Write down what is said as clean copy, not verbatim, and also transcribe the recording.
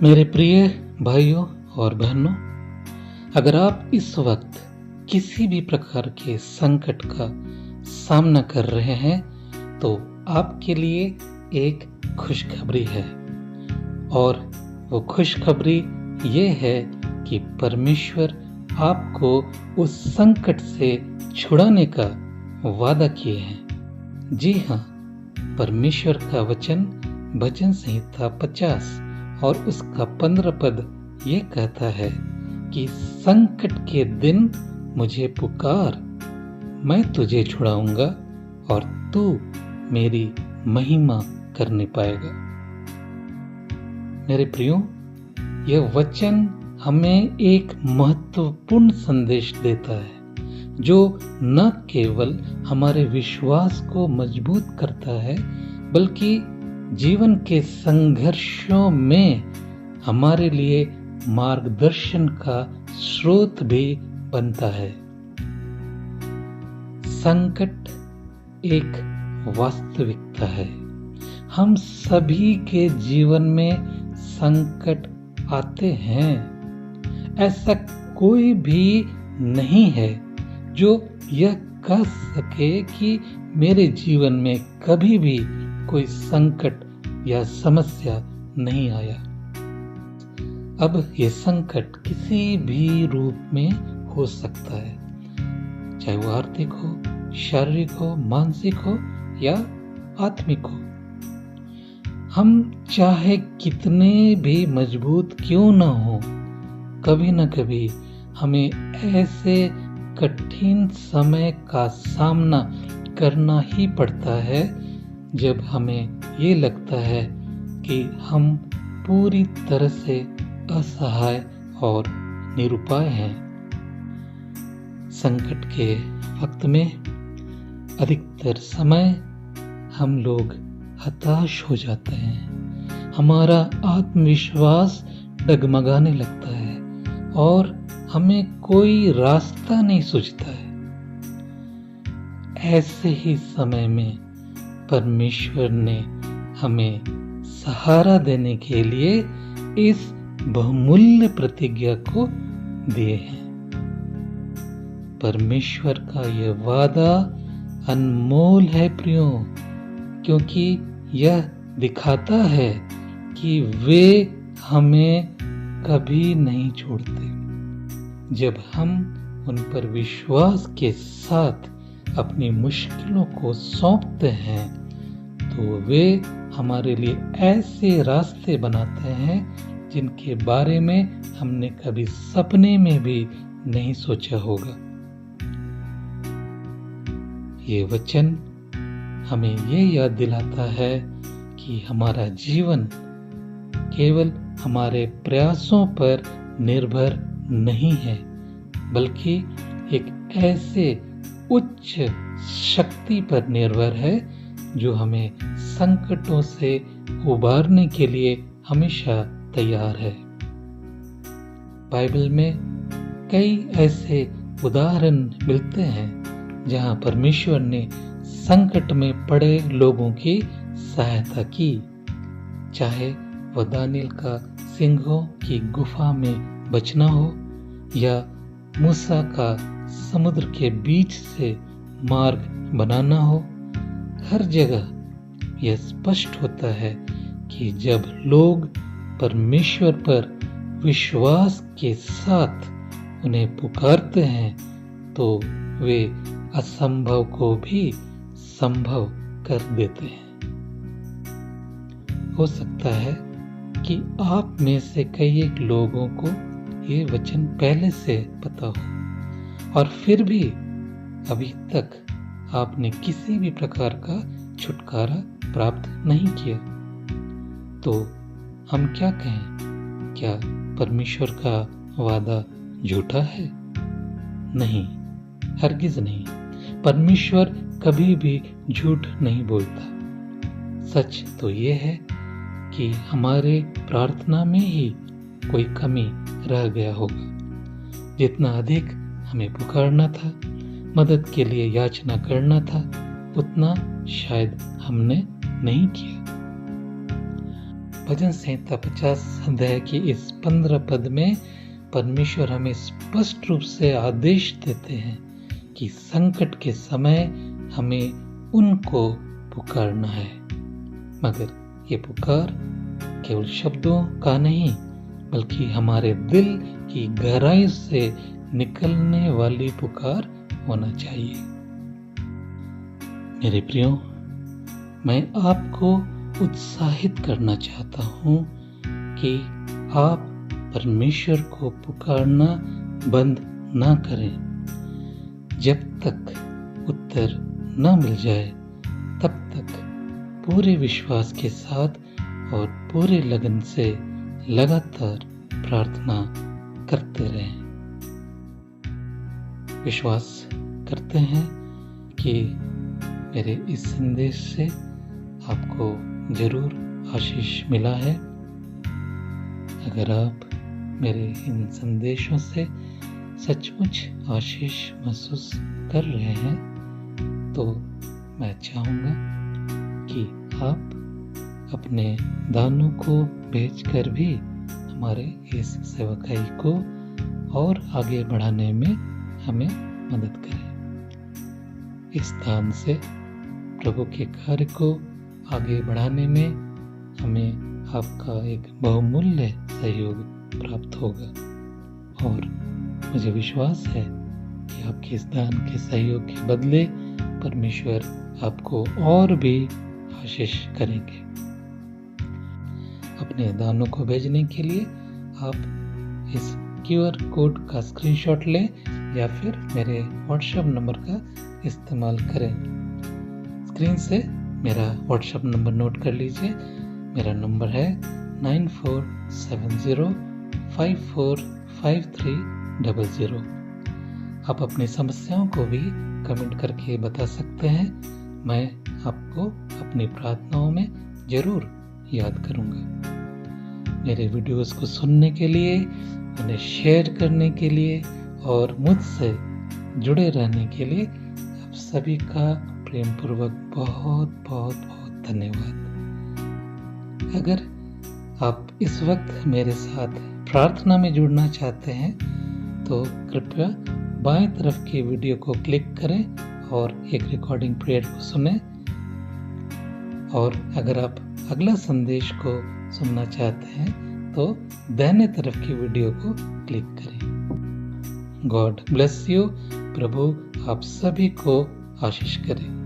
मेरे प्रिय भाइयों और बहनों, अगर आप इस वक्त किसी भी प्रकार के संकट का सामना कर रहे हैं तो आपके लिए एक खुशखबरी है। और वो खुशखबरी ये है कि परमेश्वर आपको उस संकट से छुड़ाने का वादा किए हैं। जी हाँ, परमेश्वर का वचन भजन संहिता 50 और उसका 15 पद ये कहता है कि संकट के दिन मुझे पुकार, मैं तुझे छुड़ाऊंगा और तू मेरी महिमा करने पाएगा। मेरे प्रियो, यह वचन हमें एक महत्वपूर्ण संदेश देता है जो न केवल हमारे विश्वास को मजबूत करता है बल्कि जीवन के संघर्षों में हमारे लिए मार्गदर्शन का स्रोत भी बनता है। संकट एक वास्तविकता है। हम सभी के जीवन में संकट आते हैं। ऐसा कोई भी नहीं है जो यह कह सके कि मेरे जीवन में कभी भी कोई संकट या समस्या नहीं आया। अब ये संकट किसी भी रूप में हो सकता है, चाहे वो आर्थिक हो, शारीरिक हो, मानसिक हो या आत्मिक हो। हम चाहे कितने भी मजबूत क्यों न हो, कभी न कभी हमें ऐसे कठिन समय का सामना करना ही पड़ता है जब हमें ये लगता है कि हम पूरी तरह से असहाय और निरुपाय हैं। संकट के वक्त में अधिकतर समय हम लोग हताश हो जाते हैं। हमारा आत्मविश्वास डगमगाने लगता है और हमें कोई रास्ता नहीं सूझता है। ऐसे ही समय में परमेश्वर ने हमें सहारा देने के लिए इस बहुमूल्य प्रतिज्ञा को दिए हैं। परमेश्वर का यह वादा अनमोल है प्रियो, क्योंकि यह दिखाता है कि वे हमें कभी नहीं छोड़ते। जब हम उन पर विश्वास के साथ अपनी मुश्किलों को सौंपते हैं तो वे हमारे लिए ऐसे रास्ते बनाते हैं जिनके बारे में हमने कभी सपने में भी नहीं सोचा होगा। ये वचन हमें ये याद दिलाता है कि हमारा जीवन केवल हमारे प्रयासों पर निर्भर नहीं है, बल्कि एक ऐसे उच्च शक्ति पर निर्भर है जो हमें संकटों से उबारने के लिए हमेशा तैयार है। बाइबल में कई ऐसे उदाहरण मिलते हैं जहां परमेश्वर ने संकट में पड़े लोगों की सहायता की, चाहे वह दानियल का सिंहों की गुफा में बचना हो या मूसा का समुद्र के बीच से मार्ग बनाना हो। हर जगह यह स्पष्ट होता है कि जब लोग परमेश्वर पर विश्वास के साथ उन्हें पुकारते हैं तो वे असंभव को भी संभव कर देते हैं। हो सकता है कि आप में से कई एक लोगों को ये वचन पहले से पता हो और फिर भी अभी तक आपने किसी भी प्रकार का छुटकारा प्राप्त नहीं किया। तो हम क्या कहें? क्या परमेश्वर का वादा झूठा है? नहीं, हरगिज नहीं। परमेश्वर कभी भी झूठ नहीं बोलता। सच तो ये है कि हमारे प्रार्थना में ही कोई कमी रह गया होगा। जितना अधिक हमें पुकारना था, मदद के लिए याचना करना था, उतना शायद हमने नहीं किया। भजन संहिता 50 अध्याय की इस 15 पद में परमेश्वर हमें स्पष्ट रूप से आदेश देते हैं कि संकट के समय हमें उनको पुकारना है। मगर ये पुकार केवल शब्दों का नहीं, बल्कि हमारे दिल की गहराई से निकलने वाली पुकार होना चाहिए। मेरे प्रियो, मैं आपको उत्साहित करना चाहता हूँ कि आप परमेश्वर को पुकारना बंद ना करें। जब तक उत्तर न मिल जाए तब तक पूरे विश्वास के साथ और पूरे लगन से लगातार प्रार्थना करते रहें। विश्वास करते हैं कि मेरे इस संदेश से आपको जरूर आशीष मिला है। अगर आप मेरे इन संदेशों से सचमुच आशीष महसूस कर रहे हैं तो मैं चाहूँगा कि आप अपने दानों को भेजकर भी हमारे इस सेवकाई को और आगे बढ़ाने में हमें मदद करें। इस दान से प्रभु के कार्य को आगे बढ़ाने में हमें आपका एक बहुमूल्य सहयोग प्राप्त होगा और मुझे विश्वास है कि आपके इस दान के सहयोग के बदले परमेश्वर आपको और भी आशीष करेंगे। अपने दानों को भेजने के लिए आप इस QR कोड का स्क्रीनशॉट लें या फिर मेरे व्हाट्सएप नंबर का इस्तेमाल करें। स्क्रीन से मेरा व्हाट्सएप नंबर नोट कर लीजिए। मेरा नंबर है 9470545300। आप अपनी समस्याओं को भी कमेंट करके बता सकते हैं। मैं आपको अपनी प्रार्थनाओं में जरूर याद करूंगा। मेरे वीडियोस को सुनने के लिए, उन्हें शेयर करने के लिए और मुझसे जुड़े रहने के लिए आप सभी का प्रेम पूर्वक बहुत बहुत बहुत धन्यवाद। अगर आप इस वक्त मेरे साथ प्रार्थना में जुड़ना चाहते हैं तो कृपया बाएं तरफ के वीडियो को क्लिक करें और एक रिकॉर्डिंग प्रेयर को सुनें। और अगर आप अगला संदेश को सुनना चाहते हैं तो दाहिने तरफ की वीडियो को क्लिक करें। God bless you. प्रभु आप सभी को आशीष करें।